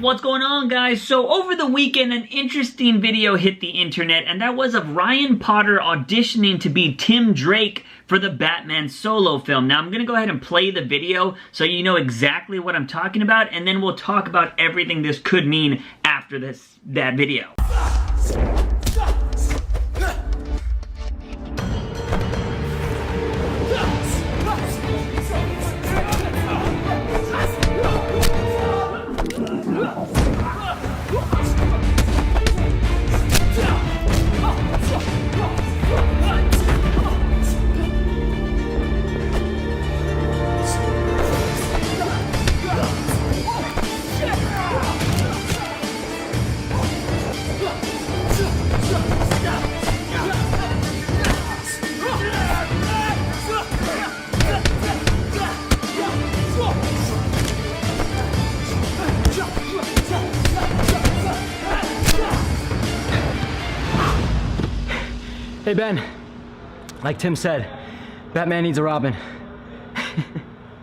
What's going on, guys? So over the weekend, an interesting video hit the internet, and that was of Ryan Potter auditioning to be Tim Drake for the Batman solo film. Now, I'm going to go ahead and play the video so you know exactly what I'm talking about, and then we'll talk about everything this could mean after that video. Hey Ben, like Tim said, Batman needs a Robin.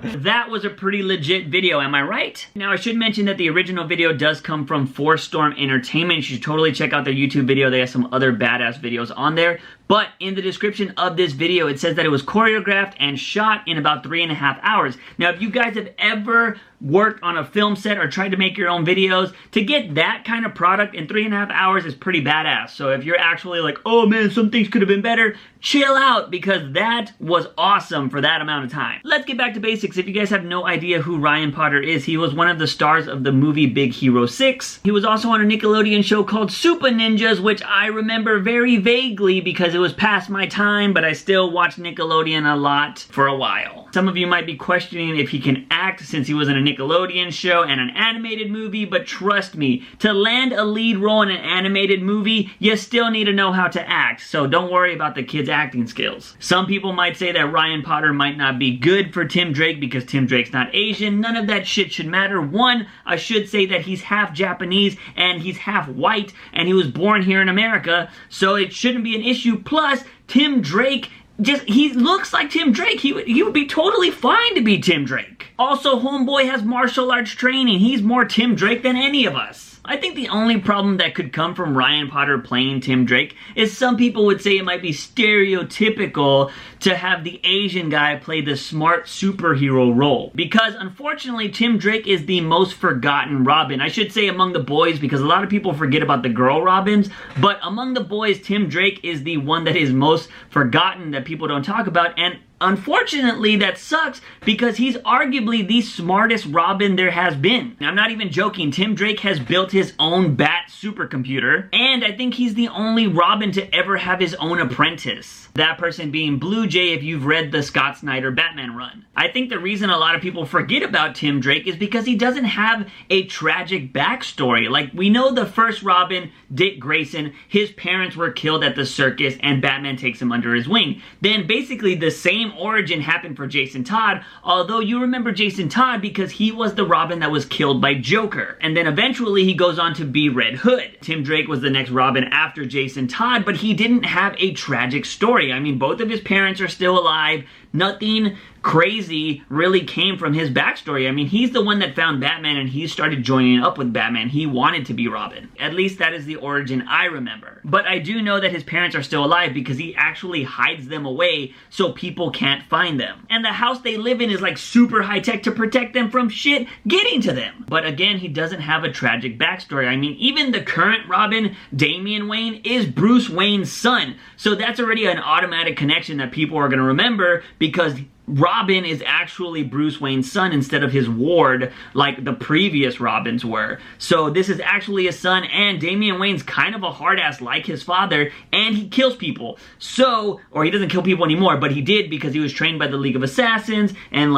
That was a pretty legit video, am I right? Now, I should mention that the original video does come from Force Storm Entertainment. You should totally check out their YouTube video. They have some other badass videos on there. But in the description of this video, it says that it was choreographed and shot in about 3.5 hours. Now, if you guys have ever worked on a film set or tried to make your own videos, to get that kind of product in 3.5 hours is pretty badass. So if you're actually like, oh man, some things could have been better, chill out, because that was awesome for that amount of time. Let's get back to basics. If you guys have no idea who Ryan Potter is, he was one of the stars of the movie Big Hero 6. He was also on a Nickelodeon show called Super Ninjas, which I remember very vaguely because it was past my time, but I still watched Nickelodeon a lot for a while. Some of you might be questioning if he can act since he was in a Nickelodeon show and an animated movie, but trust me, to land a lead role in an animated movie, you still need to know how to act, so don't worry about the kid's acting skills. Some people might say that Ryan Potter might not be good for Tim Drake because Tim Drake's not Asian. None of that shit should matter. One, I should say that he's half Japanese and he's half white and he was born here in America, so it shouldn't be an issue. Plus, Tim Drake, he looks like Tim Drake. He would be totally fine to be Tim Drake. Also, homeboy has martial arts training. He's more Tim Drake than any of us. I think the only problem that could come from Ryan Potter playing Tim Drake is some people would say it might be stereotypical to have the Asian guy play the smart superhero role. Because unfortunately, Tim Drake is the most forgotten Robin. I should say among the boys, because a lot of people forget about the girl Robins, but among the boys, Tim Drake is the one that is most forgotten, that people don't talk about, and unfortunately, that sucks because he's arguably the smartest Robin there has been. I'm not even joking. Tim Drake has built his own Bat supercomputer, and I think he's the only Robin to ever have his own apprentice. That person being Blue Jay, if you've read the Scott Snyder Batman run. I think the reason a lot of people forget about Tim Drake is because he doesn't have a tragic backstory. Like, we know the first Robin, Dick Grayson, his parents were killed at the circus and Batman takes him under his wing. Then basically the same origin happened for Jason Todd, although you remember Jason Todd because he was the Robin that was killed by Joker. And then eventually he goes on to be Red Hood. Tim Drake was the next Robin after Jason Todd, but he didn't have a tragic story. I mean, both of his parents are still alive. Nothing crazy really came from his backstory. I mean, he's the one that found Batman and he started joining up with Batman. He wanted to be Robin. At least that is the origin I remember. But I do know that his parents are still alive because he actually hides them away so people can't find them. And the house they live in is like super high tech to protect them from shit getting to them. But again, he doesn't have a tragic backstory. I mean, even the current Robin, Damian Wayne, is Bruce Wayne's son. So that's already an automatic connection that people are going to remember because Robin is actually Bruce Wayne's son instead of his ward like the previous Robins were. So this is actually his son, and Damian Wayne's kind of a hard ass like his father, and he kills people. So, or he doesn't kill people anymore, but he did because he was trained by the League of Assassins and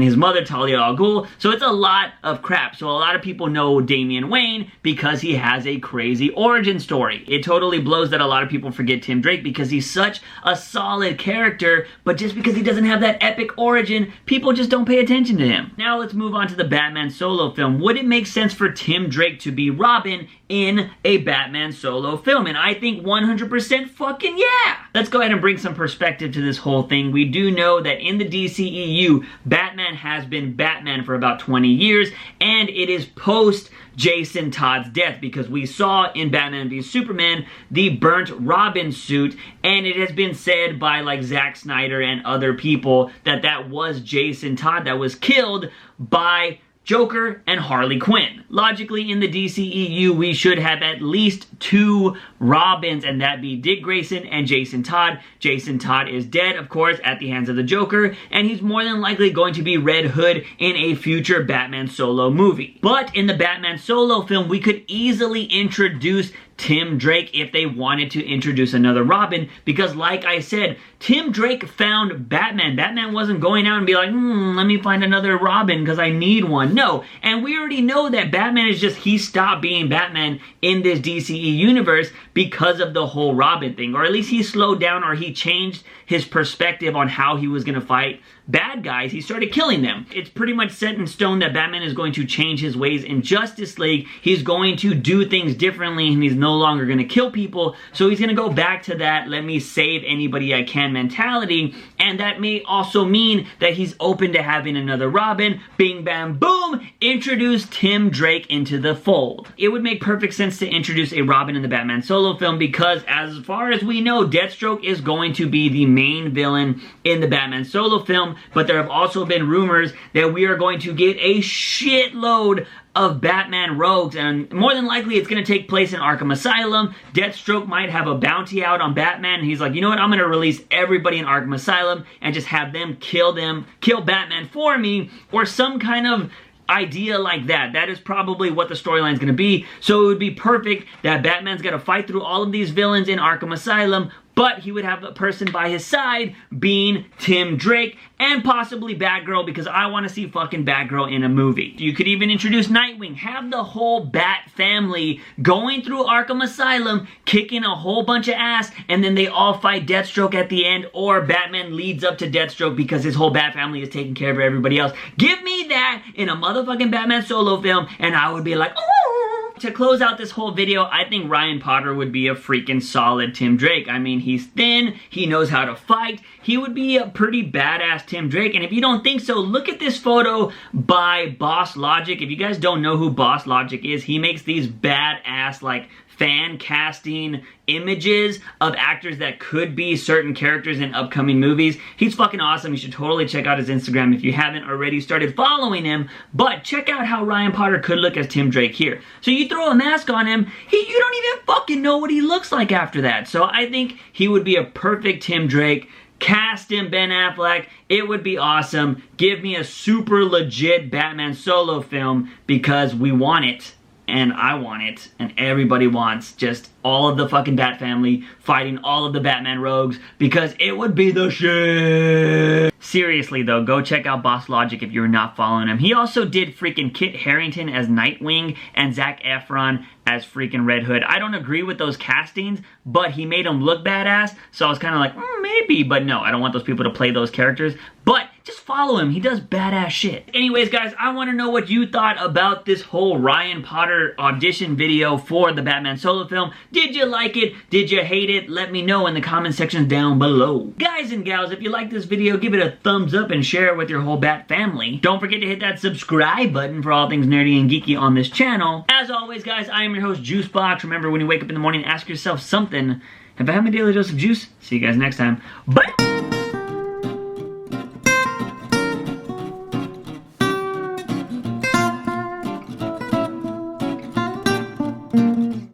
his mother Talia al Ghul. So it's a lot of crap. So a lot of people know Damian Wayne because he has a crazy origin story. It totally blows that a lot of people forget Tim Drake because he's such a solid character, but just because he doesn't have that epic origin, people just don't pay attention to him. Now let's move on to the Batman solo film. Would it make sense for Tim Drake to be Robin in a Batman solo film? And I think 100% fucking yeah! Let's go ahead and bring some perspective to this whole thing. We do know that in the DCEU, Batman has been Batman for about 20 years, and it is post Jason Todd's death, because we saw in Batman v Superman the burnt Robin suit, and it has been said by like Zack Snyder and other people that that was Jason Todd that was killed by Joker and Harley Quinn. Logically, in the DCEU, we should have at least 2 Robins, and that be Dick Grayson and Jason Todd. Jason Todd is dead, of course, at the hands of the Joker, and he's more than likely going to be Red Hood in a future Batman solo movie. But in the Batman solo film, we could easily introduce Tim Drake if they wanted to introduce another Robin, because like I said, Tim Drake found Batman. Batman wasn't going out and be like, let me find another Robin because I need one. No, and we already know that Batman is just, he stopped being Batman in this DCE universe because of the whole Robin thing, or at least he slowed down, or he changed his perspective on how he was going to fight bad guys. He started killing them. It's pretty much set in stone that Batman is going to change his ways in Justice League. He's going to do things differently, and he's no longer going to kill people. So he's going to go back to that let me save anybody I can mentality, and that may also mean that he's open to having another Robin. Bing bam boom, introduce Tim Drake into the fold. It would make perfect sense to introduce a Robin in the Batman solo film, because as far as we know, Deathstroke is going to be the main villain in the Batman solo film. But there have also been rumors that we are going to get a shitload of Batman rogues, and more than likely it's going to take place in Arkham Asylum. Deathstroke might have a bounty out on Batman, and he's like, you know what, I'm going to release everybody in Arkham Asylum and just have them kill Batman for me, or some kind of idea like that. That is probably what the storyline is going to be. So it would be perfect that Batman's got to fight through all of these villains in Arkham Asylum, but he would have a person by his side being Tim Drake, and possibly Batgirl, because I want to see fucking Batgirl in a movie. You could even introduce Nightwing, have the whole Bat family going through Arkham Asylum, kicking a whole bunch of ass, and then they all fight Deathstroke at the end, or Batman leads up to Deathstroke because his whole Bat family is taking care of everybody else. Give me that in a motherfucking Batman solo film, and I would be like, oh! To close out this whole video, I think Ryan Potter would be a freaking solid Tim Drake. I mean, he's thin, he knows how to fight, he would be a pretty badass Tim Drake. And if you don't think so, look at this photo by Boss Logic. If you guys don't know who Boss Logic is, he makes these badass, like, fan casting images of actors that could be certain characters in upcoming movies. He's fucking awesome. You should totally check out his Instagram if you haven't already started following him. But check out how Ryan Potter could look as Tim Drake here. So you throw a mask on him, you don't even fucking know what he looks like after that. So I think he would be a perfect Tim Drake. Cast him Ben Affleck. It would be awesome. Give me a super legit Batman solo film, because we want it. And I want it, and everybody wants just all of the fucking Bat family fighting all of the Batman rogues, because it would be the shit. Seriously though, go check out Boss Logic if you're not following him. He also did freaking Kit Harington as Nightwing and Zac Efron as freaking Red Hood. I don't agree with those castings, but he made them look badass, so I was kind of like, maybe, but no, I don't want those people to play those characters. But just follow him, he does badass shit. Anyways guys, I want to know what you thought about this whole Ryan Potter audition video for the Batman solo film. Did you like it? Did you hate it? Let me know in the comment sections down below. Guys and gals, if you like this video, give it a thumbs up and share it with your whole Bat family. Don't forget to hit that subscribe button for all things nerdy and geeky on this channel. As always guys, I am your host JUICEbox. Remember, when you wake up in the morning, ask yourself something. Have I had my daily dose of juice? See you guys next time. Bye!